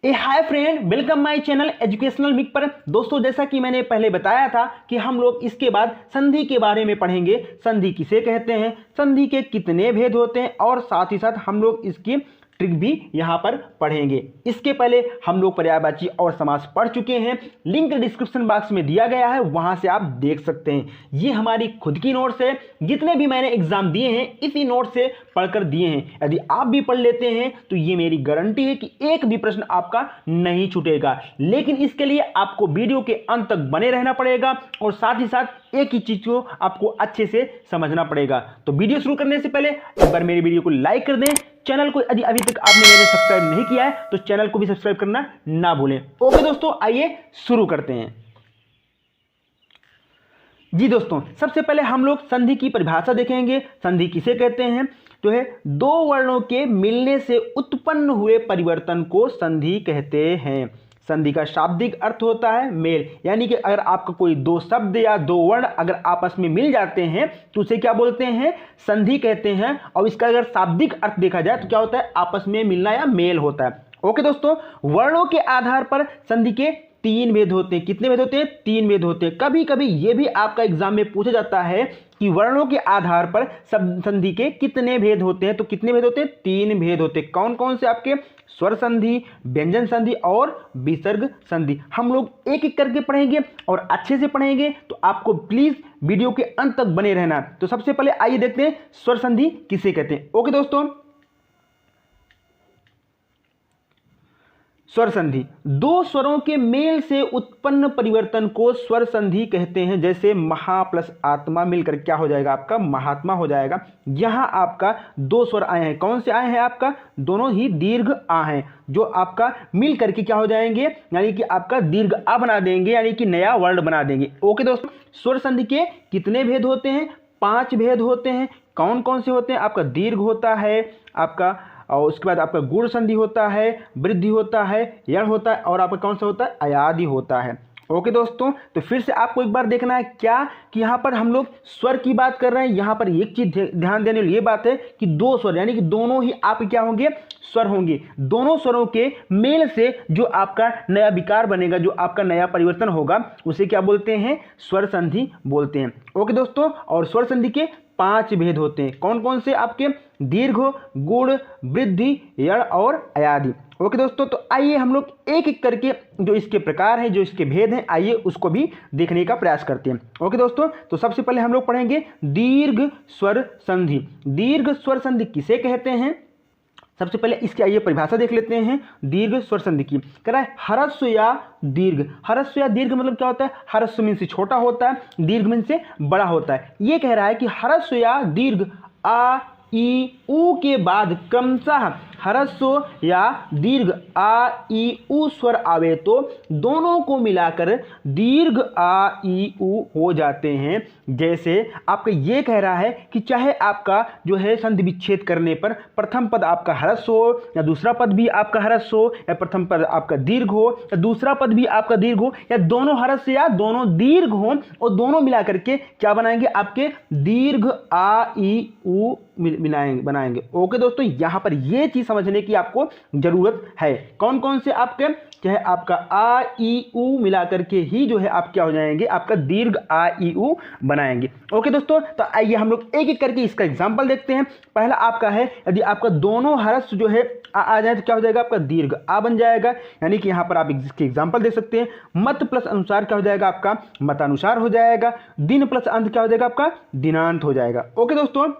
Hi friend, welcome my channel educational mic पर। दोस्तों, जैसा कि मैंने पहले बताया था कि हम लोग इसके बाद संधि के बारे में पढ़ेंगे। संधि किसे कहते हैं, संधि के कितने भेद होते हैं और साथ ही साथ हम लोग इसकी ट्रिक भी यहाँ पर पढ़ेंगे। इसके पहले हम लोग पर्यायवाची और समास पढ़ चुके हैं। लिंक डिस्क्रिप्शन बॉक्स में दिया गया है, वहां से आप देख सकते हैं। ये हमारी खुद की नोट्स है, जितने भी मैंने एग्जाम दिए हैं इसी नोट से पढ़कर दिए हैं। यदि आप भी पढ़ लेते हैं तो ये मेरी गारंटी है कि एक भी प्रश्न आपका नहीं छूटेगा। लेकिन इसके लिए आपको वीडियो के अंत तक बने रहना पड़ेगा और साथ ही साथ एक ही चीज को आपको अच्छे से समझना पड़ेगा। तो वीडियो शुरू करने से पहले एक बार मेरी वीडियो को लाइक कर दें। चैनल को यदि अभी तक आपने मेरे सब्सक्राइब नहीं किया है तो चैनल को भी सब्सक्राइब करना ना भूलें। ओके दोस्तों, आइए शुरू करते हैं। जी दोस्तों, सबसे पहले हम लोग संधि की परिभाषा देखेंगे। संधि किसे कहते हैं, जो है दो वर्णों के मिलने से उत्पन्न हुए परिवर्तन को संधि कहते हैं। संधि का शाब्दिक अर्थ होता है मेल, यानी कि अगर आपका कोई दो शब्द या दो वर्ण अगर आपस में मिल जाते हैं तो उसे क्या बोलते हैं, संधि कहते हैं। और इसका अगर शाब्दिक अर्थ देखा जाए तो क्या होता है, आपस में मिलना या मेल होता है। ओके दोस्तों, वर्णों के आधार पर संधि के तीन भेद होते हैं। कितने भेद होते हैं, तीन भेद होते हैं। कभी कभी यह भी आपका एग्जाम में पूछा जाता है कि वर्णों के आधार पर संधि के कितने भेद होते हैं। तो कितने भेद होते हैं, तीन भेद होते हैं। कौन कौन से आपके, स्वर संधि, व्यंजन संधि और विसर्ग संधि। हम लोग एक एक करके पढ़ेंगे और अच्छे से पढ़ेंगे, तो आपको प्लीज वीडियो के अंत तक बने रहना। तो सबसे पहले आइए देखते हैं स्वर संधि किसे कहते हैं। ओके दोस्तों, स्वर संधि दो स्वरों के मेल से उत्पन्न परिवर्तन को स्वर संधि कहते हैं। जैसे महा प्लस आत्मा मिलकर क्या हो जाएगा, आपका महात्मा हो जाएगा। यहां आपका दो स्वर आए हैं, कौन से आए हैं, आपका दोनों ही दीर्घ आ हैं, जो आपका मिल करके क्या हो जाएंगे, यानी कि आपका दीर्घ आ बना देंगे, यानी कि नया वर्ण बना देंगे। ओके दोस्तों, स्वर संधि के कितने भेद होते हैं, 5 भेद होते हैं। कौन कौन से होते हैं, आपका दीर्घ होता है, आपका और उसके बाद आपका गुण संधि होता है, वृद्धि होता है, यण होता है और आपका कौन सा होता है, अयादि होता है। ओके दोस्तों, तो फिर से आपको एक बार देखना है क्या कि यहाँ पर हम लोग स्वर की बात कर रहे हैं। यहाँ पर एक चीज ध्यान देने वाली ये बात है कि दो स्वर यानी कि दोनों ही आप क्या होंगे, स्वर होंगे। दोनों स्वरों के मेल से जो आपका नया विकार बनेगा, जो आपका नया परिवर्तन होगा, उसे क्या बोलते हैं, स्वर संधि बोलते हैं। ओके दोस्तों, और स्वर संधि के 5 भेद होते हैं। कौन कौन से, आपके दीर्घ, गुण, वृद्धि, यण और अयादि। ओके दोस्तों, तो आइए हम लोग एक एक करके जो इसके प्रकार हैं, जो इसके भेद हैं, आइए उसको भी देखने का प्रयास करते हैं। ओके दोस्तों, तो सबसे पहले हम लोग पढ़ेंगे दीर्घ स्वर संधि। दीर्घ स्वर संधि किसे कहते हैं, सबसे पहले इसकी आइए परिभाषा देख लेते हैं दीर्घ स्वर संधि की। कह रहा है ह्रस्व या दीर्घ। ह्रस्व या दीर्घ मतलब क्या होता है, ह्रस्व मीन से छोटा होता है, दीर्घ मीन से बड़ा होता है। ये कह रहा है कि ह्रस्व या दीर्घ आ ई ऊ के बाद क्रमशः ह्रस्व या दीर्घ आ ई ऊ स्वर आवे तो दोनों को मिलाकर दीर्घ आ ई ऊ हो जाते हैं। जैसे आपका ये कह रहा है कि चाहे आपका जो है संधि विच्छेद करने पर प्रथम पद आपका ह्रस्व हो या दूसरा पद भी आपका ह्रस्व हो, या प्रथम पद आपका दीर्घ हो या दूसरा पद भी आपका दीर्घ हो, या दोनों ह्रस्व या दोनों दीर्घ हो, और दोनों मिला करके क्या बनाएंगे, आपके दीर्घ आ ई ऊ बनाएंगे। ओके दोस्तों, यहां पर यह चीज समझने की आपको जरूरत है। कौन कौन से आपके, चाहे आपका आ ई ऊ मिला करके ही जो है आप क्या हो जाएंगे, आपका दीर्घ आ ई ऊ बनाएंगे। ओके दोस्तों, तो आइए हम लोग एक एक करके इसका एग्जांपल देखते हैं। पहला आपका है, यदि आपका दोनों ह्रस्व जो है आ जाए तो क्या हो जाएगा, आपका दीर्घ आ बन जाएगा। यानी कि यहां पर आप इसके एग्जांपल देख सकते हैं। मत प्लस अनुसार क्या हो जाएगा, आपका मतानुसार हो जाएगा। दिन प्लस अंत क्या हो जाएगा, आपका दिनांत हो जाएगा। ओके दोस्तों,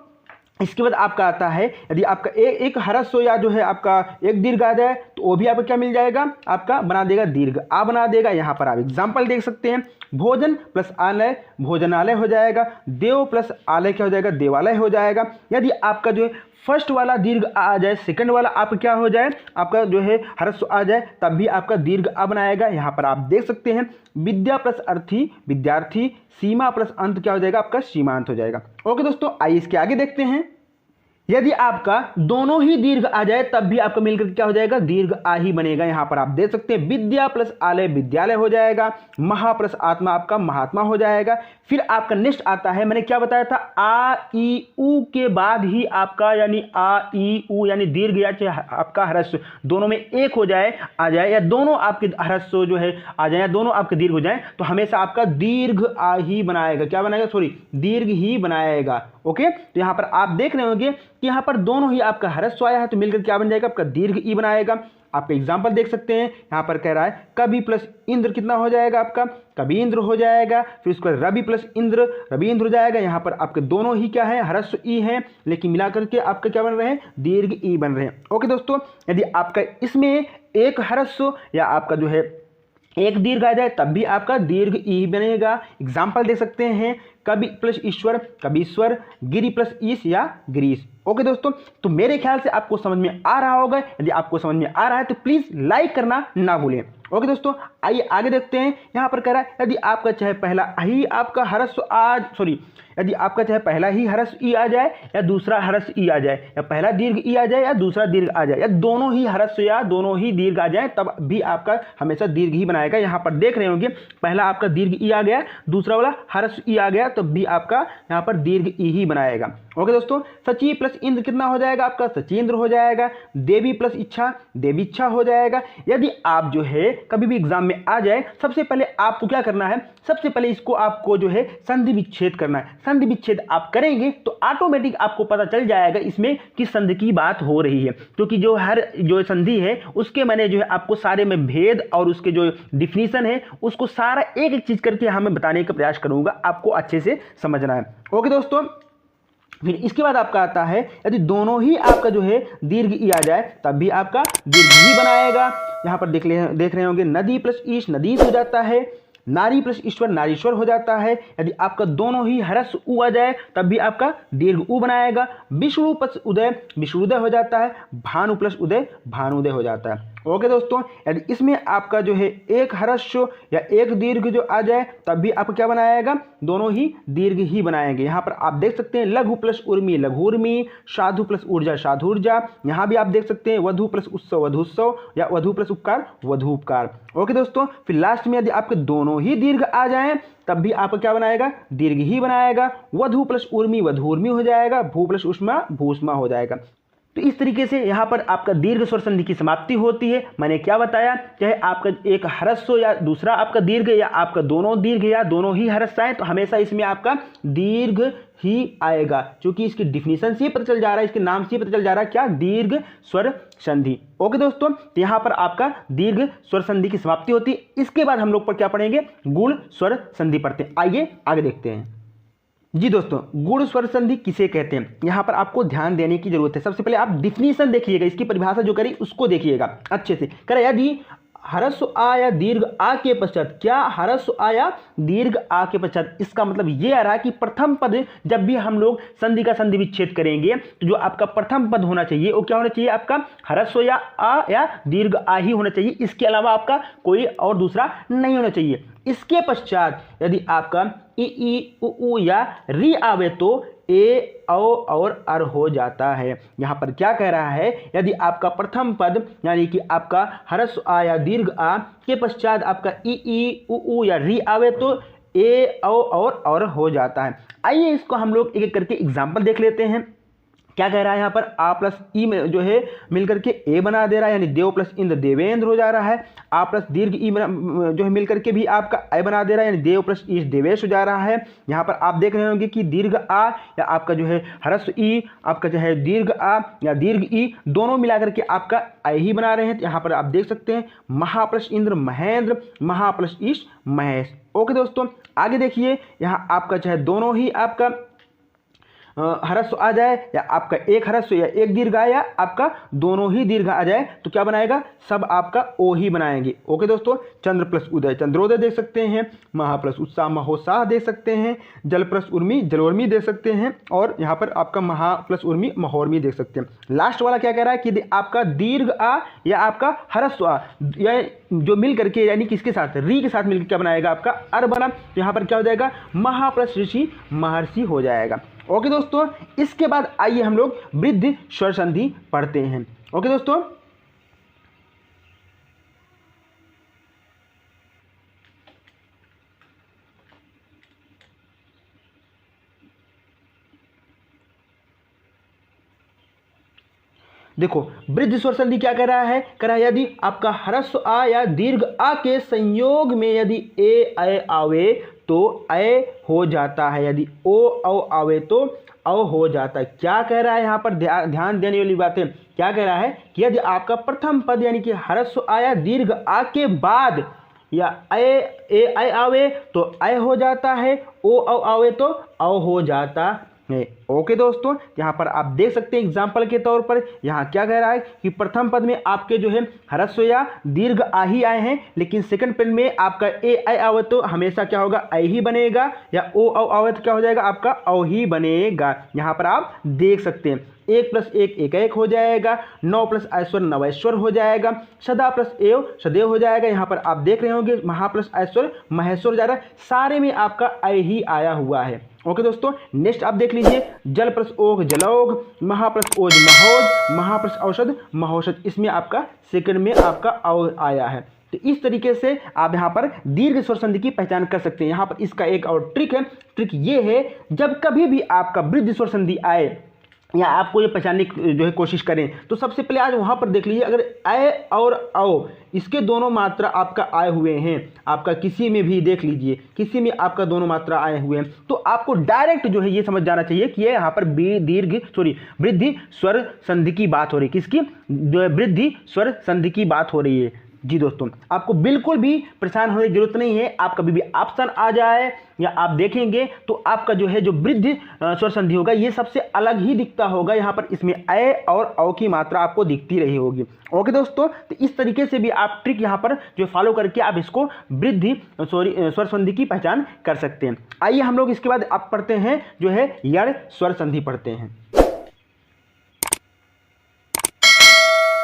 इसके बाद आपका आता है, यदि आपका एक ह्रस्व या जो है आपका एक दीर्घ आ जाए तो वो भी आपको क्या मिल जाएगा, आपका बना देगा दीर्घ आ बना देगा। यहाँ पर आप एग्जाम्पल देख सकते हैं। भोजन प्लस आलय भोजनालय हो जाएगा। देव प्लस आलय क्या हो जाएगा, देवालय हो जाएगा। यदि आपका जो है फर्स्ट वाला दीर्घ आ जाए, सेकंड वाला आप क्या हो जाए, आपका जो है ह्रस्व आ जाए, तब भी आपका दीर्घ आ बनाएगा। यहाँ पर आप देख सकते हैं विद्या प्लस अर्थी विद्यार्थी, सीमा प्लस अंत क्या हो जाएगा, आपका सीमांत हो जाएगा। ओके दोस्तों, आइए इसके आगे देखते हैं। यदि आपका दोनों ही दीर्घ आ जाए तब भी आपका मिलकर क्या हो जाएगा, दीर्घ आ ही बनेगा। यहां पर आप देख सकते हैं विद्या प्लस आलय विद्यालय हो जाएगा, महा प्लस आत्मा आपका महात्मा हो जाएगा। फिर आपका नेक्स्ट आता है, मैंने क्या बताया था, आ ई उ के बाद ही आपका यानी आ ई उ यानी दीर्घ या आपका ह्रस्व दोनों में एक हो जाए आ जाए, या दोनों आपके ह्रस्व जो है आ जाए, या दोनों आपके दीर्घ हो जाए, तो हमेशा आपका दीर्घ आ ही बनाएगा, क्या बनाएगा, सॉरी दीर्घ ही बनाएगा। ओके, तो यहां पर आप देख रहे होंगे कि यहां पर दोनों ही आपका ह्रस्व आया है तो मिलकर क्या बन जाएगा, आपका दीर्घ ई बनाएगा। आप एग्जांपल देख सकते हैं, यहां पर कह रहा है कवि प्लस इंद्र कितना हो जाएगा, आपका कवि इंद्र हो जाएगा। फिर उसके बाद रवि प्लस इंद्र रवि इंद्र हो जाएगा। यहां पर आपके दोनों ही क्या है, ह्रस्व ई है, लेकिन मिलाकर के आपके क्या बन रहे हैं, दीर्घ ई बन रहे हैं। ओके दोस्तों, यदि आपका इसमें एक ह्रस्व या आपका जो है एक दीर्घ आ जाए तब भी आपका दीर्घ ई बनेगा। एग्जाम्पल दे सकते हैं, कवि प्लस ईश्वर कवीश्वर, गिरि प्लस ईश या गिरीश। ओके दोस्तों, तो मेरे ख्याल से आपको समझ में आ रहा होगा। यदि आपको समझ में आ रहा है तो प्लीज लाइक करना ना भूलें। ओके दोस्तों, आइए आगे देखते हैं। यहां पर कह रहा है यदि आपका चाहे पहला ही आपका ह्रस्व यदि आपका चाहे पहला ही ह्रस्व ई आ जाए या दूसरा ह्रस्व ई आ जाए, या पहला दीर्घ ई आ जाए या दूसरा दीर्घ आ जाए, या दोनों ही ह्रस्व या दोनों ही दीर्घ आ जाए, तब भी आपका हमेशा दीर्घ ही बनाएगा। यहां पर देख रहे होंगे पहला आपका दीर्घ ई आ गया, दूसरा वाला ह्रस्व ई आ गया, तब भी आपका यहां पर दीर्घ ई ही बनाएगा। ओके दोस्तों, सची प्लस इंद्र कितना हो जाएगा, आपका सचींद्र हो जाएगा। देवी प्लस इच्छा देवीच्छा हो जाएगा। यदि आप जो है कभी भी एग्जाम में आ जाए, सबसे पहले आपको क्या करना है, सबसे पहले इसको आपको जो है संधि विच्छेद करना है। संधि विच्छेद आप करेंगे तो ऑटोमेटिक आपको पता चल जाएगा इसमें किस संधि की बात हो रही है, क्योंकि जो हर जो संधि है उसके मैंने जो है आपको सारे में भेद और उसके जो डिफिनीशन है उसको सारा एक एक चीज करके हमें बताने का प्रयास करूंगा, आपको अच्छे से समझना है। ओके दोस्तों, फिर इसके बाद आपका आता है यदि दोनों ही आपका जो है दीर्घ ई आ जाए तब भी आपका दीर्घ ही बनाएगा। यहां पर देख रहे होंगे नदी प्लस ईश नदीश हो जाता है, नारी प्लस ईश्वर नारीश्वर हो जाता है। यदि आपका दोनों ही ह्रस्व उ आ जाए तब भी आपका दीर्घ उ बनाएगा। विष्णु प्लस उदय विष्णुदय हो जाता है, भानु प्लस उदय भानुदय हो जाता है। ओके दोस्तों, यदि इसमें आपका जो है एक ह्रस्व या एक दीर्घ जो आ जाए तब भी आपको क्या बनाएगा, दोनों ही दीर्घ ही बनाएंगे। यहां पर आप देख सकते हैं लघु प्लस उर्मी लघुर्मी, साधु प्लस ऊर्जा साधुर्जा। यहां भी आप देख सकते हैं वधु प्लस उत्सव वधुत्सव या वधु प्लस उपकार वधुपकार। ओके दोस्तों, फिर लास्ट में यदि आपके दोनों ही दीर्घ आ जाएं तब भी आपको क्या बनाएगा, दीर्घ ही बनाएगा। वधु प्लस उर्मी वधुर्मी हो जाएगा, भू प्लस उष्मा भूष्मा हो जाएगा। तो इस तरीके से यहाँ पर आपका दीर्घ स्वर संधि की समाप्ति होती है। मैंने क्या बताया, चाहे आपका एक ह्रस्व या दूसरा आपका दीर्घ या आपका दोनों दीर्घ या दोनों ही ह्रस्व आए तो हमेशा इसमें आपका दीर्घ ही आएगा, क्योंकि इसकी डिफिनीशन से पता चल जा रहा है, इसके नाम से पता चल जा रहा है क्या, दीर्घ स्वर संधि। ओके दोस्तों, तो यहाँ पर आपका दीर्घ स्वर संधि की समाप्ति होती है। इसके बाद हम लोग पर क्या पढ़ेंगे, गुण स्वर संधि पढ़ते हैं। आइए आगे देखते हैं। जी दोस्तों, गुण स्वर संधि किसे कहते हैं, यहां पर आपको ध्यान देने की जरूरत है। सबसे पहले आप डिफिनीशन देखिएगा, इसकी परिभाषा जो करी उसको देखिएगा अच्छे से। करे यदि ह्रस्व आ या दीर्घ आ के पश्चात, क्या ह्रस्व आ या दीर्घ आ के पश्चात, इसका मतलब ये आ रहा है कि प्रथम पद जब भी हम लोग संधि का संधि विच्छेद करेंगे तो जो आपका प्रथम पद होना चाहिए वो क्या होना चाहिए, आपका ह्रस्व या आ या दीर्घ आ ही होना चाहिए। इसके अलावा आपका कोई और दूसरा नहीं होना चाहिए। इसके पश्चात यदि आपका ई उ या री आवे तो ए औ और अर हो जाता है। यहां पर क्या कह रहा है, यदि आपका प्रथम पद यानी कि आपका ह्रस्व आ या दीर्घ आ के पश्चात आपका ई उ या री आवे तो ए औ और हो जाता है। आइए इसको हम लोग एक एक करके एग्जाम्पल देख लेते हैं। क्या कह रहा है, यहाँ पर आ प्लस ई में जो है मिलकर के ए बना दे रहा है, यानी देव प्लस इंद्र देवेंद्र हो जा रहा है। आ प्लस दीर्घ ई जो है मिलकर के भी आपका ए बना दे रहा है, यानी देव प्लस ईश देवेश हो जा रहा है। यहाँ पर आप देख रहे होंगे कि दीर्घ आ या आपका जो है ह्रस्व ई, आपका जो है दीर्घ आ या दीर्घ ई, दोनों मिलाकर के आपका ए ही बना रहे हैं। यहाँ पर आप देख सकते हैं महा प्लस इंद्र महेंद्र, महा प्लस ईश महेश। ओके दोस्तों, आगे देखिए, यहाँ आपका चाहे दोनों ही आपका ह्रस्व आ जाए या आपका एक ह्रस्व या एक दीर्घ आए या आपका दोनों ही दीर्घ आ जाए तो क्या बनाएगा, सब आपका ओ ही बनाएंगे। ओके दोस्तों, चंद्र प्लस उदय चंद्रोदय देख सकते हैं, महा प्लस उत्साह महोत्साह देख सकते हैं, जल प्लस उर्मी जलोर्मी देख सकते हैं, और यहाँ पर आपका महा प्लस उर्मी महोर्मी देख सकते हैं। लास्ट वाला क्या कह रहा है कि आपका दीर्घ आ या आपका ह्रस्व आ या जो मिल करके यानी किसके साथ, री के साथ मिलकर क्या बनाएगा, आपका अर बना। तो यहाँ पर क्या हो जाएगा, महा प्लस ऋषि महर्षि हो जाएगा। ओके दोस्तों, इसके बाद आइए हम लोग वृद्धि स्वर संधि पढ़ते हैं। ओके दोस्तों, देखो वृद्धि स्वर संधि क्या कह रहा है, कह रहा है यदि आपका ह्रस्व आ या दीर्घ आ के संयोग में यदि ए ऐ आवे तो ऐ हो जाता है, यदि ओ औ आवे तो औ हो जाता है। क्या कह रहा है यहाँ पर, ध्यान देने वाली बात है, क्या कह रहा है कि यदि आपका प्रथम पद यानी कि ह्रस्व आ या दीर्घ आ के बाद या ए ऐ आवे तो ऐ हो जाता है, ओ औ आवे तो औ हो जाता है। ओके दोस्तों, यहाँ पर आप देख सकते हैं एग्जाम्पल के तौर पर यहाँ क्या कह रहा है कि प्रथम पद में आपके जो है ह्रस्व या दीर्घ आ ही आए हैं, लेकिन सेकंड पद में आपका ए ऐ आवे तो हमेशा क्या होगा, ऐ ही बनेगा, या ओ औ आवे तो क्या हो जाएगा, आपका औ ही बनेगा। यहाँ पर आप देख सकते हैं 1 + 1 एक हो जाएगा, 9 + ऐश्वर नवैश्वर हो जाएगा, सदा प्लस एव सदैव हो जाएगा। यहाँ पर आप देख रहे होंगे महा प्लस ऐश्वर महेश्वर हो जाएगा, सारे में आपका ऐ ही आया हुआ है। ओके दोस्तों, नेक्स्ट आप देख लीजिए जल प्लस ओघ जलौघ, महा प्लस ओज महोज, महा प्लस औषध महौषध, इसमें आपका सेकंड में आपका औ आया है। तो इस तरीके से आप यहाँ पर दीर्घ स्वर संधि की पहचान कर सकते हैं। यहाँ पर इसका एक और ट्रिक है, ट्रिक ये है जब कभी भी आपका वृद्धि स्वर संधि आए या आपको ये पहचानने की जो है कोशिश करें तो सबसे पहले आज वहाँ पर देख लीजिए, अगर ऐ और औ इसके दोनों मात्रा आपका आए हुए हैं, आपका किसी में भी देख लीजिए, किसी में आपका दोनों मात्रा आए हुए हैं, तो आपको डायरेक्ट जो है ये समझ जाना चाहिए कि ये यहाँ पर वृद्धि स्वर संधि की बात हो रही है। किसकी, जो है वृद्धि स्वर संधि की बात हो रही है। जी दोस्तों, आपको बिल्कुल भी परेशान होने की जरूरत नहीं है। आप कभी भी ऑप्शन आ जाए या आप देखेंगे तो आपका जो है जो वृद्धि स्वर संधि होगा ये सबसे अलग ही दिखता होगा। यहाँ पर इसमें ऐ और औ की मात्रा आपको दिखती रही होगी। ओके दोस्तों, तो इस तरीके से भी आप ट्रिक यहाँ पर जो फॉलो करके आप इसको वृद्धि स्वर संधि की पहचान कर सकते हैं। आइए हम लोग इसके बाद आप पढ़ते हैं जो है यण स्वर संधि पढ़ते हैं।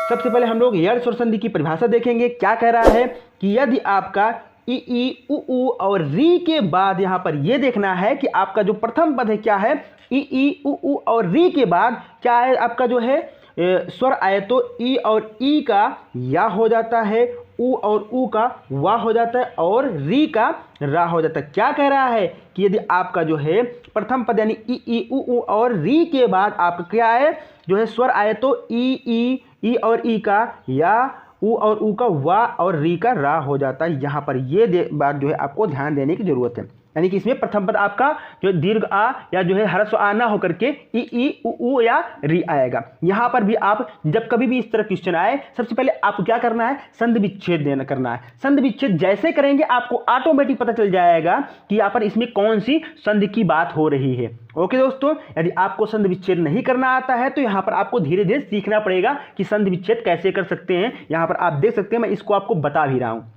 सबसे पहले हम लोग यण स्वर संधि की परिभाषा देखेंगे। क्या कह रहा है कि यदि आपका ई उ और री के बाद यहाँ पर ये देखना है कि आपका जो प्रथम पद है क्या है, ई उ और री के बाद क्या है, आपका जो है स्वर आए तो ई और ई का या हो जाता है, उ और उ का वा हो जाता है, और री का रा हो जाता है। क्या कह रहा है कि यदि आपका जो है प्रथम पद यानी ई उ और री के बाद आपका क्या है, जो है स्वर आए तो ई और ई का या उ और उ का वा और री का रा हो जाता है। यहाँ पर ये बात जो है आपको ध्यान देने की जरूरत है, यानी कि इसमें प्रथम पद आपका जो दीर्घ आ या जो है ह्रस्व आ ना होकर के ई उ या री आएगा। यहाँ पर भी आप जब कभी भी इस तरह क्वेश्चन आए सबसे पहले आपको क्या करना है, संधि विच्छेद करना है। संधि विच्छेद जैसे करेंगे आपको ऑटोमेटिक पता चल जाएगा कि यहाँ पर इसमें कौन सी संधि की बात हो रही है। ओके दोस्तों, यदि आपको संधि विच्छेद नहीं करना आता है तो यहाँ पर आपको धीरे धीरे सीखना पड़ेगा कि संधि विच्छेद कैसे कर सकते हैं। यहाँ पर आप देख सकते हैं, मैं इसको आपको बता भी रहा हूँ।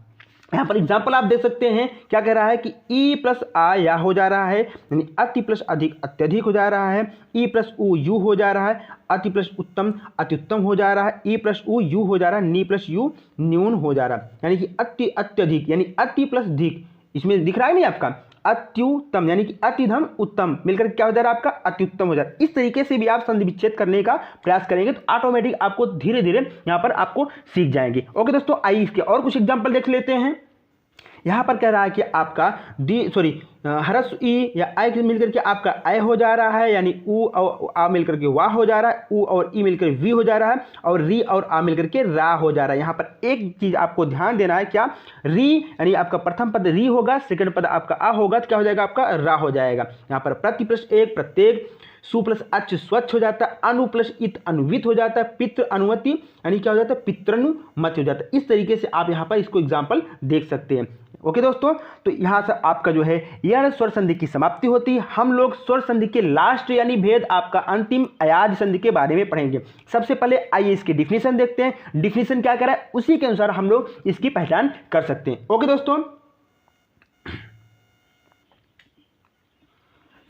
यहाँ पर एग्जाम्पल आप देख सकते हैं, क्या कह रहा है कि ई प्लस आ या हो जा रहा है, यानी अति प्लस अधिक अत्यधिक हो जा रहा है, ई प्लस उ यू हो जा रहा है, अति प्लस उत्तम अत्युत्तम हो जा रहा है, ई प्लस उ यू हो जा रहा है, नी प्लस यू न्यून हो जा रहा है, यानी कि अति अत्यधिक यानी अति प्लस धिक, इसमें दिख रहा है नहीं आपका अत्युत्तम यानी कि अतिधम उत्तम मिलकर क्या हो जा रहा है, आपका अत्युत्तम हो जा रहा है। इस तरीके से भी आप संधि विच्छेद करने का प्रयास करेंगे तो ऑटोमेटिक आपको धीरे धीरे यहाँ पर आपको सीख जाएंगे। ओके दोस्तों, आइए इसके और कुछ एग्जाम्पल देख लेते हैं। यहाँ पर कह रहा है कि आपका ह्रस्व ई या आई मिलकर के आपका ऐ हो जा रहा है, यानी उ और आ मिलकर के वा हो जा रहा है, उ और ई मिलकर वी हो जा रहा है, और री और आ मिलकर के रा हो जा रहा है। यहाँ पर एक चीज आपको ध्यान देना है, क्या, री यानी आपका प्रथम पद री होगा, सेकंड पद आपका आ होगा तो क्या हो जाएगा, आपका रा हो जाएगा। यहाँ पर प्रति प्लस एक प्रत्येक, सु प्लस अच्छ स्वच्छ हो जाता है, अनु प्लस इत अनुवित हो जाता है, पितृ अनुमति यानी क्या हो जाता है, पितृनुमत हो जाता है। इस तरीके से आप यहाँ पर इसको एग्जाम्पल देख सकते हैं। ओके दोस्तों, तो यहाँ से आपका जो है यह स्वर संधि की समाप्ति होती है। हम लोग स्वर संधि के लास्ट यानी भेद आपका अंतिम अयाज संधि के बारे में पढ़ेंगे। सबसे पहले आइए इसकी डिफिनेशन देखते हैं। डिफिनेशन क्या कह रहा है, उसी के अनुसार हम लोग इसकी पहचान कर सकते हैं। ओके दोस्तों,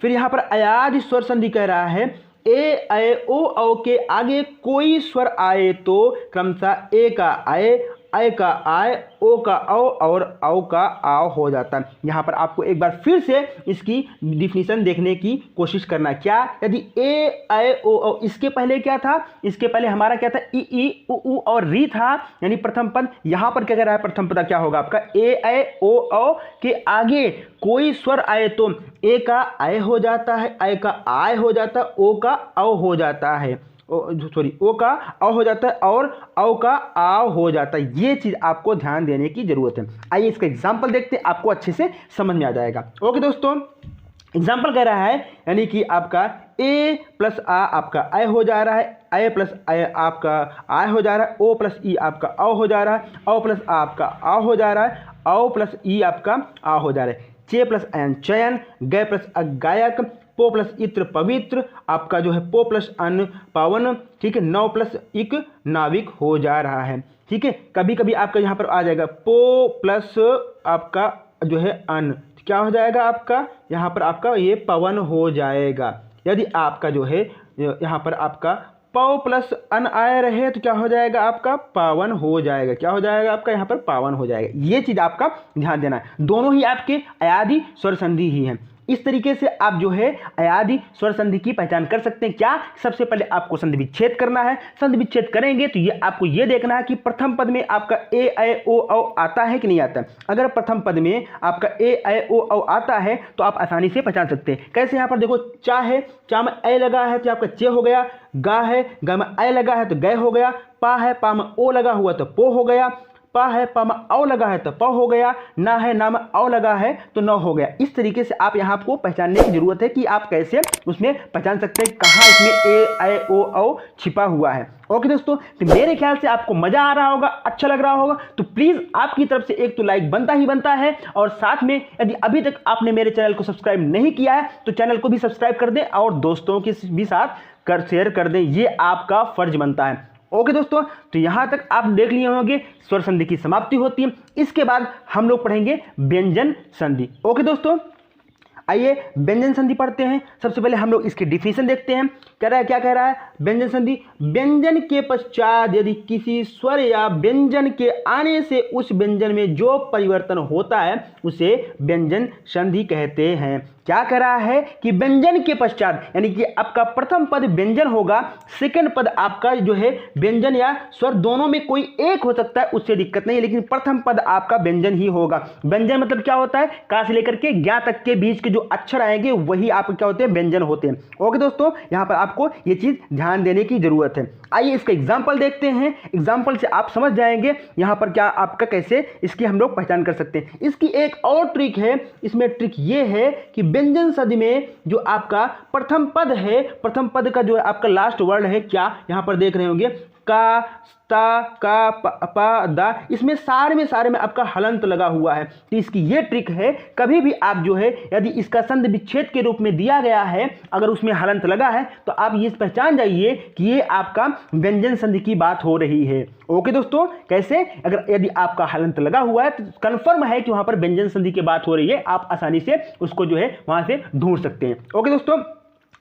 फिर यहाँ पर अयाज स्वर संधि कह रहा है ए ऐ ओ औ के आगे कोई स्वर आए तो क्रमशः ए का ऐ आय का आय, ओ का औ और औ का आव हो जाता है। यहाँ पर आपको एक बार फिर से इसकी डिफिनीशन देखने की कोशिश करना। क्या, यदि ए आय ओ औ, इसके पहले क्या था, इसके पहले हमारा क्या था, ई उ और री था, यानी प्रथम पद। यहाँ पर क्या कह रहा है, प्रथम पद क्या होगा आपका, ए आय ओ औ के आगे कोई स्वर आए तो ए का आय हो जाता है, आय का आय हो जाता है, ओ का औ हो जाता है, ओ का औ हो जाता है और औ का आव हो जाता है। ये चीज़ आपको ध्यान देने की जरूरत है। आइए इसका एग्जाम्पल देखते हैं, आपको अच्छे से समझ में आ जाएगा। ओके दोस्तों, एग्जाम्पल कह रहा है यानी कि आपका ए प्लस आ आपका आय हो जा रहा है, आय प्लस आय आपका आय हो जा रहा है, ओ प्लस ई आपका औ हो जा रहा है, औ प्लस आ आपका आव हो जा रहा है, औ प्लस ई आपका आ हो जा रहा है, चे प्लस अयन चयन, गय प्लस अगायक, पो प्लस इत्र पवित्र, आपका जो है पो प्लस अन्न पावन, ठीक है, नौ प्लस इक नाविक हो जा रहा है। ठीक है, कभी कभी आपका यहाँ पर आ जाएगा पो प्लस आपका जो है अन्न, क्या हो जाएगा आपका, यहाँ पर आपका ये पवन हो जाएगा। यदि आपका जो है यहाँ पर आपका पौ प्लस अन आए रहे तो क्या हो जाएगा आपका, पावन हो जाएगा। क्या हो जाएगा आपका, यहाँ पर पावन हो जाएगा। ये चीज़ आपका ध्यान देना है। दोनों ही आपके अयादि स्वर संधि ही हैं। इस तरीके से आप जो है अयादि स्वर संधि की पहचान कर सकते हैं। क्या, सबसे पहले आपको संधि विच्छेद करना है। संधि विच्छेद करेंगे तो ये आपको ये देखना है कि प्रथम पद में आपका ए ऐ ओ औ आता है कि नहीं आता है। अगर प्रथम पद में आपका ए ऐ ओ औ आता है तो आप आसानी से पहचान सकते हैं। कैसे, यहाँ पर देखो, चा है, चा में ऐ लगा है तो आपका चे हो गया, गा है, गा में ऐ लगा है तो गय हो गया, पा है, पा में ओ लगा हुआ तो पो हो गया, पा है, पा में औ लगा है तो प हो गया, ना है, ना में औ लगा है तो न हो गया। इस तरीके से आप यहाँ आपको पहचानने की जरूरत है कि आप कैसे उसमें पहचान सकते हैं कहाँ इसमें ए ऐ ओ औ छिपा हुआ है। ओके दोस्तों, तो मेरे ख्याल से आपको मजा आ रहा होगा, अच्छा लग रहा होगा, तो प्लीज आपकी तरफ से एक तो लाइक बनता ही बनता है, और साथ में यदि अभी तक आपने मेरे चैनल को सब्सक्राइब नहीं किया है तो चैनल को भी सब्सक्राइब कर दें और दोस्तों के भी साथ शेयर कर दें। ये आपका फर्ज बनता है। ओके दोस्तों, तो यहाँ तक आप देख लिए होंगे स्वर संधि की समाप्ति होती है। इसके बाद हम लोग पढ़ेंगे व्यंजन संधि। ओके दोस्तों, आइए व्यंजन संधि पढ़ते हैं। सबसे पहले हम लोग इसकी डिफिनीशन देखते हैं। कह रहा है, क्या कह रहा है, व्यंजन संधि, व्यंजन के पश्चात यदि किसी स्वर या व्यंजन के आने से उस व्यंजन में जो परिवर्तन होता है उसे व्यंजन संधि कहते हैं। क्या कह रहा है कि व्यंजन के पश्चात, यानी कि आपका प्रथम पद व्यंजन होगा, सेकंड पद आपका जो है व्यंजन या स्वर दोनों में कोई एक हो सकता है, उससे दिक्कत नहीं है, लेकिन प्रथम पद आपका व्यंजन ही होगा। व्यंजन मतलब क्या होता है, का से लेकर के ज्ञा तक के बीच के जो अक्षर आएंगे वही आपके क्या होते हैं, व्यंजन होते हैं। ओके दोस्तों, यहाँ पर आपको ये चीज ध्यान देने की जरूरत है। आइए इसका एग्जाम्पल देखते हैं। एग्जाम्पल से आप समझ जाएंगे यहाँ पर क्या आपका कैसे इसकी हम लोग पहचान कर सकते हैं। इसकी एक और ट्रिक है। इसमें ट्रिक ये है कि व्यंजन संधि में जो आपका प्रथम पद है, प्रथम पद का जो है आपका लास्ट वर्ड है, क्या यहाँ पर देख रहे होंगे, का, ता, का, पा, दा, इसमें सारे में आपका हलंत लगा हुआ है। तो इसकी ये ट्रिक है, कभी भी आप जो है यदि इसका संधि विच्छेद के रूप में दिया गया है, अगर उसमें हलंत लगा है तो आप ये पहचान जाइए कि ये आपका व्यंजन संधि की बात हो रही है। ओके दोस्तों, कैसे, अगर यदि आपका हलंत लगा हुआ है तो कंफर्म है कि वहां पर व्यंजन संधि की बात हो रही है, आप आसानी से उसको जो है वहां से ढूंढ सकते हैं। ओके दोस्तों,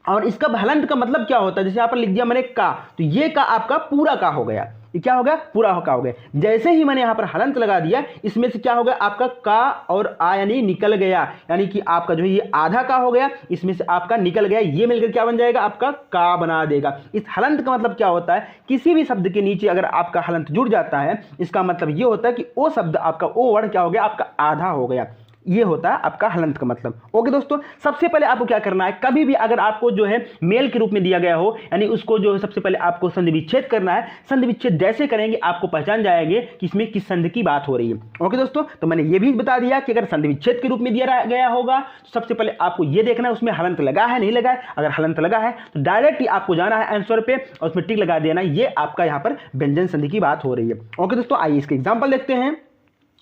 और इसका हलंत का मतलब क्या होता है, जैसे यहाँ पर लिख दिया मैंने का, तो ये का आपका पूरा का हो गया, ये क्या हो गया, पूरा का हो गया। जैसे ही मैंने यहाँ पर हलंत लगा दिया, इसमें से क्या हो गया आपका का और आ यानी निकल गया, यानी कि आपका जो है ये आधा का हो गया, इसमें से आपका निकल गया, ये मिलकर क्या बन जाएगा, आपका का बना देगा। इस हलंत का मतलब क्या होता है, किसी भी शब्द के नीचे अगर आपका हलंत जुड़ जाता है, इसका मतलब ये होता है कि वो शब्द आपका, वो वर्ड क्या हो गया, आपका आधा हो गया। ये होता है आपका हलंत का मतलब। ओके दोस्तों, सबसे पहले आपको क्या करना है, कभी भी अगर आपको जो है मेल के रूप में दिया गया हो, यानी उसको जो है सबसे पहले आपको संधि विच्छेद करना है। संधि विच्छेद जैसे करेंगे आपको पहचान जाएंगे कि इसमें किस संधि की बात हो रही है। ओके दोस्तों, तो मैंने ये भी बता दिया कि अगर संधि विच्छेद के रूप में दिया गया होगा तो सबसे पहले आपको ये देखना है उसमें हलंत लगा है नहीं लगा है। अगर हलंत लगा है तो डायरेक्ट ही आपको जाना है आंसर पे और उसमें टिक लगा देना, ये आपका यहाँ पर व्यंजन संधि की बात हो रही है। ओके दोस्तों, आइए इसके एग्जाम्पल देखते हैं।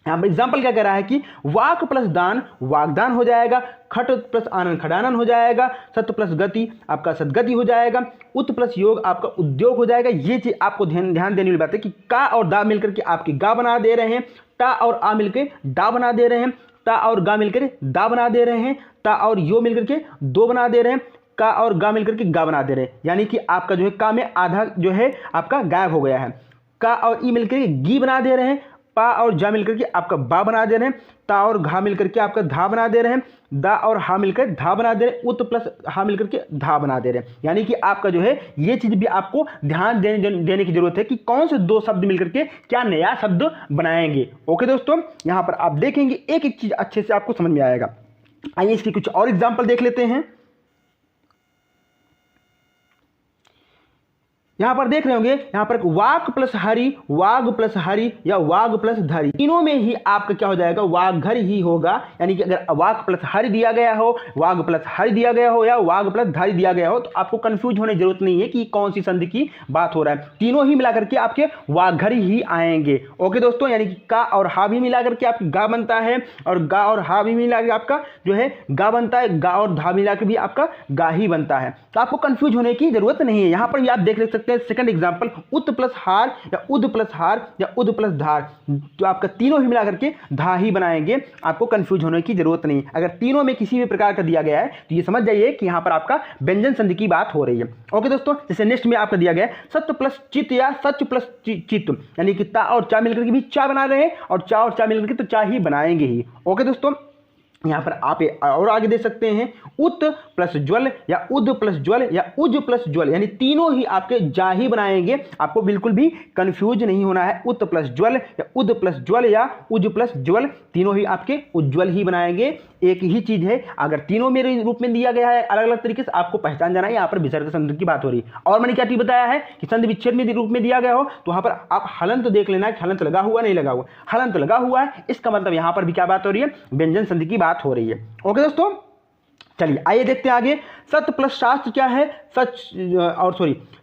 यहाँ पर एग्जाम्पल क्या कह रहा है कि वाक प्लस दान वागदान हो जाएगा, खट प्लस आनंद खडानन हो जाएगा, सत्य प्लस गति आपका सदगति हो जाएगा, उत प्लस योग आपका उद्योग हो जाएगा। ये चीज आपको ध्यान देने वाली बात है कि का और दा मिलकर के आपकी गा बना दे रहे हैं, टा और आ मिलकर डा बना दे रहे हैं, ता और गा मिलकर दा बना दे रहे हैं, ता और यो मिलकर के दो बना दे रहे हैं, का और गा मिलकर के गा बना दे रहे हैं। यानी कि आपका जो है का में आधा जो है आपका गायब हो गया है, का और ई मिलकर के गी बना दे रहे हैं, पा और जा मिलकर के आपका बा बना दे रहे हैं, ता और घा मिलकर के आपका धा बना दे रहे हैं, दा और हा मिलकर धा बना दे रहे हैं, उत प्लस हा मिलकर के धा बना दे रहे हैं। यानी कि आपका जो है ये चीज भी आपको ध्यान देने की जरूरत है कि कौन से दो शब्द मिलकर के क्या नया शब्द बनाएंगे। ओके दोस्तों, यहां पर आप देखेंगे एक एक चीज अच्छे से आपको समझ में आएगा। आइए इसकी कुछ और एग्जाम्पल देख लेते हैं। यहां पर देख रहे होंगे, यहां पर वाक प्लस हरि या वाग प्लस धरी, तीनों में ही आपका क्या हो जाएगा, वाघर ही होगा। यानी कि अगर वाक प्लस हरि दिया गया हो, वाग प्लस हरि दिया गया हो या वाग प्लस धारी दिया गया हो तो आपको कंफ्यूज होने की जरूरत नहीं है कि कौन सी संधि की बात हो रहा है, तीनों ही मिलाकर के आपके वाघर ही आएंगे। ओके दोस्तों, यानी कि का और हा भी मिलाकर के आपका गा बनता है और गा और हा भी मिलाकर आपका जो है गा बनता है, गा और धा मिलाकर भी आपका गा ही बनता है। तो आपको कंफ्यूज होने की जरूरत नहीं है। यहां पर भी आप देख सकते हैं सेकंड एग्जांपल, उत प्लस हार या उद प्लस हार या उद प्लस धार, तो आपका तीनों ही मिलाकर के धा ही बनाएंगे। आपको कंफ्यूज होने की जरूरत नहीं। अगर तीनों में किसी भी प्रकार का दिया गया है तो ये समझ जाइए कि यहां पर आपका व्यंजन संधि की बात हो रही है। ओके दोस्तों, जैसे नेक्स्ट में आपका दिया गया है सत्य प्लस चित या सच प्लस चित, यानी कि ता और चा मिलकर के भी चा बना रहे हैं और चा और चा मिलकर के तो चा ही बनाएंगे ही। ओके दोस्तों, यहाँ पर आप और आगे दे सकते हैं उत प्लस ज्वल या उद प्लस ज्वल या उज प्लस ज्वल, यानी तीनों ही आपके जा ही बनाएंगे। आपको बिल्कुल भी कंफ्यूज नहीं होना है। उत प्लस ज्वल या उद प्लस ज्वल या उज प्लस ज्वल, तीनों ही आपके उज्ज्वल ही बनाएंगे। एक ही चीज है, अगर तीनों मेरे रूप में दिया गया है अलग अलग तरीके से, आपको पहचान जाना है यहाँ पर विसर्ग संधि की बात हो रही है। और मैंने क्या चीज बताया है कि संधि विच्छेद में रूप में दिया गया हो तो वहां पर आप हलंत देख लेना कि हलंत लगा हुआ नहीं लगा हुआ। हलंत लगा हुआ है, इसका मतलब यहाँ पर भी क्या बात हो रही है, व्यंजन संधि की बात हो रही है। ओके दोस्तों, चलिए आइए देखते हैं आगे। सत्य प्लस शास्त्र क्या है,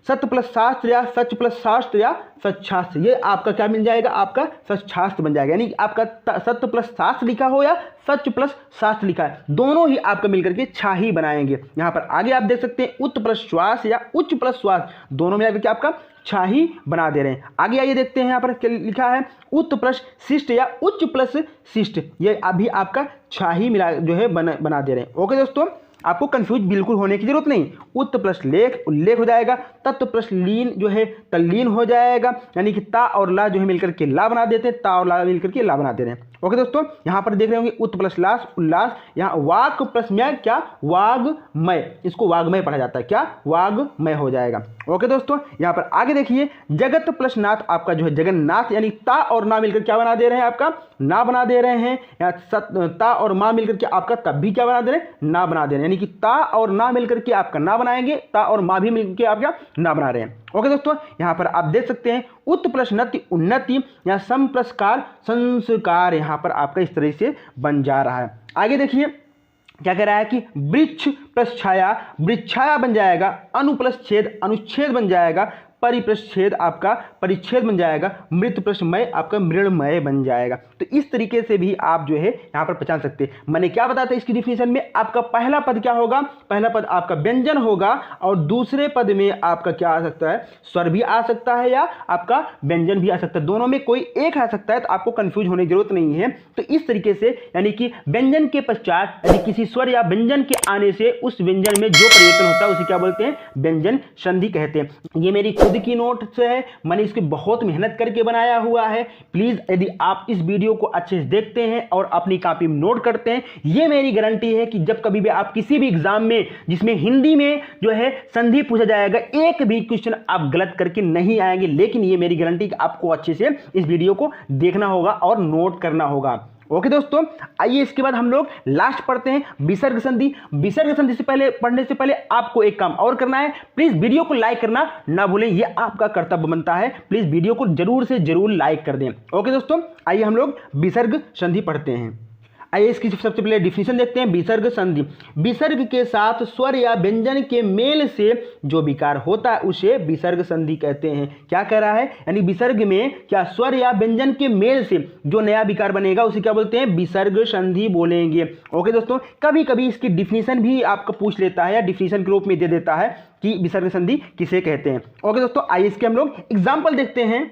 सत्य प्लस शास्त्र या सच प्लस शास्त्र या सच्छास्त्र, ये आपका क्या मिल जाएगा, आपका सच्छास्त्र बन जाएगा। यानी आपका सत्य प्लस शास्त्र लिखा हो या सच प्लस शास्त्र लिखा है, दोनों ही आपका मिलकर के छा ही बनाएंगे। यहाँ पर आगे आप देख सकते हैं उत प्लस श्वास या उच्च प्लस श्वास, दोनों मिलाकर के आपका छा ही बना दे रहे हैं। आगे आइए देखते हैं, यहाँ पर क्या लिखा है उत प्लस शिष्ट या उच्च प्लस शिष्ट, ये अभी आपका छा ही मिला जो है बना दे रहे हैं। ओके दोस्तों, आपको कंफ्यूज बिल्कुल होने की जरूरत नहीं। उत प्लस लेख उल्लेख हो जाएगा, तत्व प्लस लीन जो है तल्लीन हो जाएगा, यानी कि ता और ला जो है मिलकर के ला बना देते हैं, ता और ला मिलकर के ला बना दे रहे हैं। ओके दोस्तों, यहाँ पर देख रहे होंगे उत प्लस लास उल्लास, यहाँ वाक प्लस म्य क्या वाग्मय, इसको वाग्मय पढ़ा जाता है, क्या वाग्मय हो जाएगा। ओके दोस्तों, यहाँ पर आगे देखिए जगत प्लस नाथ, आपका जो है जगन्नाथ, यानी ता और ना मिलकर क्या बना दे रहे हैं, आपका ना बना दे रहे हैं। यहाँ ता और माँ मिलकर के आपका तब भी क्या बना दे रहे हैं, ना बना दे रहे हैं, यानी कि ता और ना मिलकर के आपका ना बनाएंगे, ता और माँ भी मिलकर के आपका ना बना रहे हैं। ओके दोस्तों, यहाँ पर आप देख सकते हैं उत प्लस नति उन्नति या सम प्लस कार संस्कार, यहाँ पर आपका इस तरह से बन जा रहा है। आगे देखिए क्या कह रहा है कि वृक्ष प्लस छाया वृक्षाया बन जाएगा, अनु प्लस छेद अनुच्छेद बन जाएगा, परिप्रच्छेद आपका परिच्छेद बन जाएगा, मृत प्रश्नमय आपका मृणमय बन जाएगा। तो इस तरीके से भी आप जो है यहाँ पर पहचान सकते हैं। मैंने क्या बताया था इसकी डिफिनेशन में, आपका पहला पद क्या होगा, पहला पद आपका व्यंजन होगा और दूसरे पद में आपका क्या आ सकता है, स्वर भी आ सकता है या आपका व्यंजन भी आ सकता है, दोनों में कोई एक आ सकता है। तो आपको कंफ्यूज होने की जरूरत नहीं है। तो इस तरीके से यानी कि व्यंजन के पश्चात यदि किसी स्वर या व्यंजन के आने से उस व्यंजन में जो परिवर्तन होता है उसे क्या बोलते हैं, व्यंजन संधि कहते हैं। ये मेरी खुद की नोट से है, मैंने इसकी बहुत मेहनत करके बनाया हुआ है। प्लीज यदि आप इस वीडियो को अच्छे से देखते हैं और अपनी कॉपी में नोट करते हैं, ये मेरी गारंटी है कि जब कभी भी आप किसी भी एग्जाम में जिसमें हिंदी में जो है संधि पूछा जाएगा, एक भी क्वेश्चन आप गलत करके नहीं आएंगे। लेकिन ये मेरी गारंटी कि आपको अच्छे से इस वीडियो को देखना होगा और नोट करना होगा। ओके दोस्तों, आइए इसके बाद हम लोग लास्ट पढ़ते हैं विसर्ग संधि। विसर्ग संधि से पहले पढ़ने से पहले आपको एक काम और करना है, प्लीज वीडियो को लाइक करना ना भूलें, ये आपका कर्तव्य बनता है। प्लीज वीडियो को जरूर से जरूर लाइक कर दें। ओके दोस्तों, आइए हम लोग विसर्ग संधि पढ़ते हैं। आइए इसकी सबसे पहले डिफिनेशन देखते हैं। विसर्ग संधि, विसर्ग के साथ स्वर या व्यंजन के मेल से जो विकार होता है उसे विसर्ग संधि कहते हैं। क्या कह रहा है, यानी विसर्ग में क्या स्वर या व्यंजन के मेल से जो नया विकार बनेगा उसे क्या बोलते हैं, विसर्ग संधि बोलेंगे। ओके दोस्तों, कभी कभी इसकी डिफिनेशन भी आपको पूछ लेता है या डिफिनेशन के रूप में दे देता है कि विसर्ग संधि किसे कहते हैं। ओके दोस्तों, आइए इसके हम लोग एग्जाम्पल देखते हैं।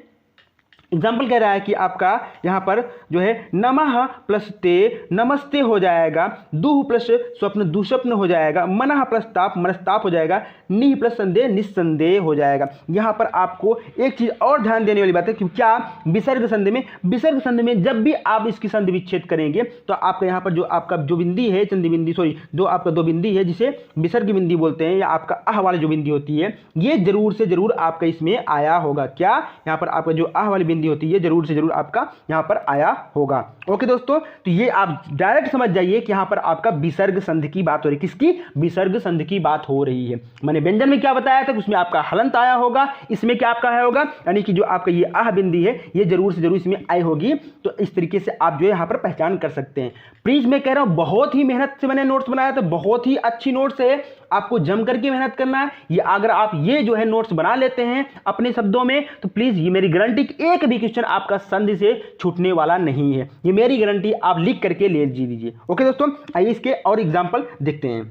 एग्जाम्पल कह रहा है कि आपका यहाँ पर जो है नमः प्लस ते नमस्ते हो जाएगा, दुह प्लस स्वप्न दुस्वप्न हो जाएगा, मनः प्लस ताप मनस्ताप हो जाएगा, निह प्लस संदेह निस्संदेह हो जाएगा। यहाँ पर आपको एक चीज़ और ध्यान देने वाली बात है कि क्या विसर्ग संधि में जब भी आप इसकी संधि विच्छेद करेंगे तो आपका यहाँ पर जो आपका जो बिंदी है चंदी बिंदी जो आपका दो बिंदी है जिसे विसर्ग बिंदी बोलते हैं या आपका आह वाली जो बिंदी होती है ये जरूर से जरूर आपका इसमें आया होगा। क्या यहाँ पर आपका जो आह वाली बिंदी होती है जरूर से जरूर आपका यहाँ पर आया होगा। ओके दोस्तों, तो ये आप डायरेक्ट समझ जाइए कि यहाँ पर आपका विसर्ग संधि की बात हो रही है। किसकी? विसर्ग संधि की बात हो रही है। मैंने व्यंजन में क्या बताया था, उसमें आपका हलंत आया होगा, इसमें क्या आपका आया होगा, यानी कि जो आपका ये आह बिंदी है ये जरूर से जरूर इसमें आई होगी। तो इस तरीके से आप जो है यहाँ पर पहचान कर सकते हैं। प्लीज मैं कह रहा हूँ बहुत ही मेहनत से मैंने नोट्स बनाया था, बहुत ही अच्छी नोट्स है, आपको जम करके मेहनत करना है। ये अगर आप ये जो है नोट्स बना लेते हैं अपने शब्दों में तो प्लीज ये मेरी गारंटी एक भी क्वेश्चन आपका संधि से छूटने वाला नहीं है, ये मेरी गारंटी आप लिख करके ले लीजिए। ओके दोस्तों, आइए इसके और एग्जांपल देखते हैं।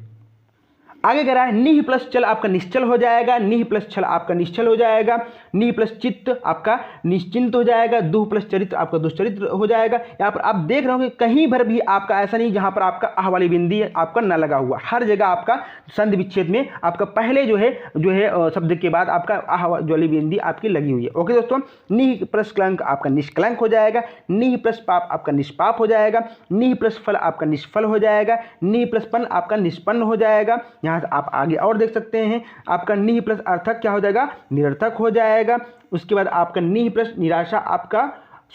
आगे कह रहा है निह प्लस चल आपका निश्चल हो जाएगा, निह प्लस छल आपका निश्चल हो जाएगा, निह प्लस चित्त आपका निश्चिंत हो जाएगा, दुह प्लस चरित्र आपका दुश्चरित्र हो जाएगा। यहाँ पर आप देख रहे हो कि कहीं भर भी आपका ऐसा नहीं जहाँ पर आपका आह वाली बिंदी आपका न लगा हुआ, हर जगह आपका संधि विच्छेद में आपका पहले जो है शब्द के बाद आपका आह वाली बिंदी आपकी लगी हुई है। ओके दोस्तों, निह प्लस कलंक आपका निष्कलंक हो जाएगा, निह प्लस पाप आपका निष्पाप हो जाएगा, निह प्लस फल आपका निष्फल हो जाएगा, निह प्लस पन आपका निष्पन्न हो जाएगा। यहाँ से आप आगे और देख सकते हैं आपका निह प्लस अर्थक क्या हो जाएगा, निरर्थक हो जाएगा। उसके बाद आपका निह प्लस निराशा आपका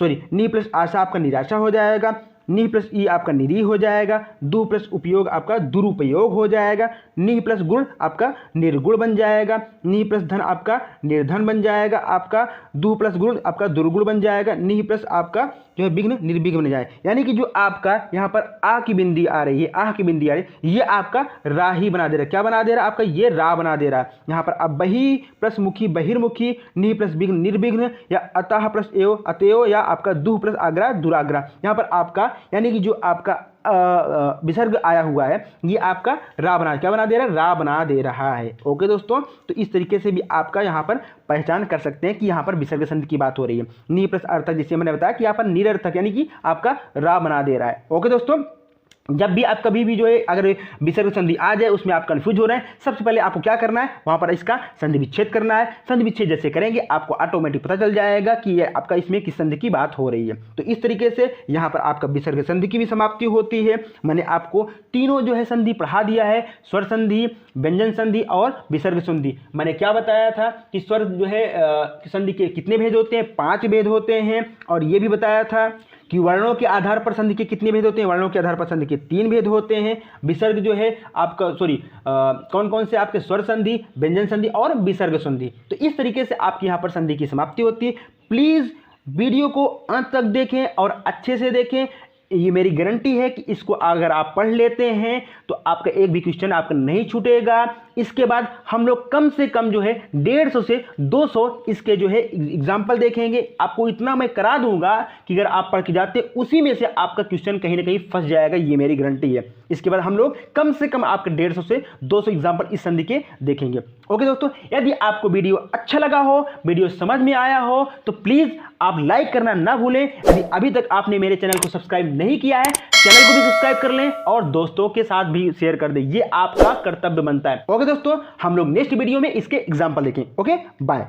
निह प्लस आशा आपका निराशा हो जाएगा, निह प्लस ई आपका निरीह हो जाएगा, दु प्लस उपयोग आपका दुरुपयोग हो जाएगा, निह प्लस गुण आपका निर्गुण बन जाएगा, निह प्लस धन आपका निर्धन बन जाएगा, आपका दु प्लस गुण आपका दुर्गुण बन जाएगा, निह प्लस आपका जो है विघ्न निर्विघ्न बन जाए। यानी कि जो आपका यहाँ पर आ की बिंदी आ रही है, आह की बिंदी आ रही है, ये आपका रा ही बना दे रहा है। क्या बना दे रहा है? आपका ये रा बना दे रहा है। यहाँ पर अब बही प्लस मुखी बहिर्मुखी, निह प्लस विघ्न निर्विघ्न, या अतः प्लस एव अतएव, या आपका दुह प्लस आग्रह दुराग्रह। यहाँ पर आपका यानी कि जो आपका विसर्ग आया हुआ है ये आपका रा बना, क्या बना दे रहा है? रा बना दे रहा है। ओके दोस्तों, तो इस तरीके से भी आपका यहाँ पर पहचान कर सकते हैं कि यहाँ पर विसर्ग संधि की बात हो रही है। निह प्लस अर्थक, जिसे मैंने बताया कि यहाँ पर निरर्थक यानी कि आपका रा बना दे रहा है। ओके दोस्तों, जब भी आप कभी भी जो है अगर विसर्ग संधि आ जाए उसमें आप कंफ्यूज हो रहे हैं, सबसे पहले आपको क्या करना है, वहां पर इसका संधि विच्छेद करना है। संधि विच्छेद जैसे करेंगे आपको ऑटोमेटिक पता चल जाएगा कि ये आपका इसमें किस संधि की बात हो रही है। तो इस तरीके से यहाँ पर आपका विसर्ग संधि की भी समाप्ति होती है। मैंने आपको तीनों जो है संधि पढ़ा दिया है, स्वर संधि, व्यंजन संधि और विसर्ग संधि। मैंने क्या बताया था कि स्वर जो है संधि के कितने भेद होते हैं? 5 भेद होते हैं। और ये भी बताया था कि वर्णों के आधार पर संधि के कितने भेद होते हैं? वर्णों के आधार पर संधि के 3 भेद होते हैं। विसर्ग जो है आपका कौन कौन से आपके स्वर संधि, व्यंजन संधि और विसर्ग संधि। तो इस तरीके से आपकी यहाँ पर संधि की समाप्ति होती है। प्लीज़ वीडियो को अंत तक देखें और अच्छे से देखें। ये मेरी गारंटी है कि इसको अगर आप पढ़ लेते हैं तो आपका एक भी क्वेश्चन आपका नहीं छूटेगा। इसके बाद हम लोग कम से कम जो है 150 से 200 इसके जो है एग्जाम्पल देखेंगे। आपको इतना मैं करा दूंगा कि अगर आप पढ़ के जाते उसी में से आपका क्वेश्चन कहीं ना कहीं फंस जाएगा, ये मेरी गारंटी है। इसके बाद हम लोग कम से कम आपके 150 से 200 एग्जाम्पल इस संधि के देखेंगे। ओके दोस्तों, यदि आपको वीडियो अच्छा लगा हो, वीडियो समझ में आया हो तो प्लीज़ आप लाइक करना ना भूलें। यदि अभी तक आपने मेरे चैनल को सब्सक्राइब नहीं किया है, चैनल को भी सब्सक्राइब कर लें और दोस्तों के साथ भी शेयर कर दें, ये आपका कर्तव्य बनता है। ओके दोस्तों, हम लोग नेक्स्ट वीडियो में इसके एग्जाम्पल देखें। Okay, bye.